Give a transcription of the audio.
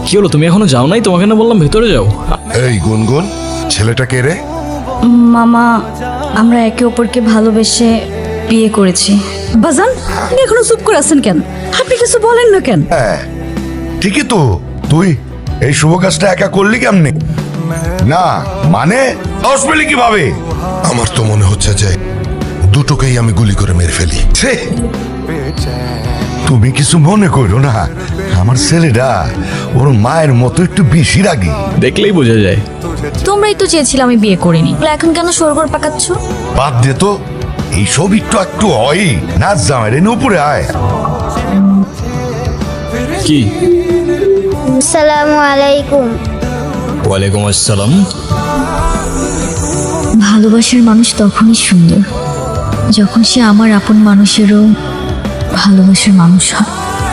কি হলো, তুমি এখনো যাও নাই? তোমাকে না বললাম ভেতরে যাও। এই গুনগুন, ছেলেটা কে রে? মামা, আমরা একে অপরকে ভালোবেসে বিয়ে করেছি। বাজান, আপনি এখনো চুপ করে আছেন কেন? আপনি কিছু বলেন না কেন? হ্যাঁ ঠিকই তো। তুই এই শুভ কাজটা একা করলি কেমনে? না মানে দশ পেলি কিভাবে? আমার তো মনে হচ্ছে যে দুটোকেই আমি গুলি করে মেরে ফেলি। ছে, তুমি কিছু মনে করো না, আমার ছেলেটা ওর মায়ের মতো একটু বেশি রাগী। দেখলেই বোঝা যায়। তোমরাই তো চেয়েছিলে আমি বিয়ে করিনি, এখন কেন সরগর পাকাচ্ছ? বাদ দে তো, এইসব একটু একটু হয়। নাচ জামাই রে, উপরে আয়। কি? আসসালামু আলাইকুম। ওয়ালাইকুম আসসালাম। ভালোবাসার মানুষ তখনই সুন্দর যখন সে আমার আপন মানুষেরও ভালোবাসার মানুষ হয়।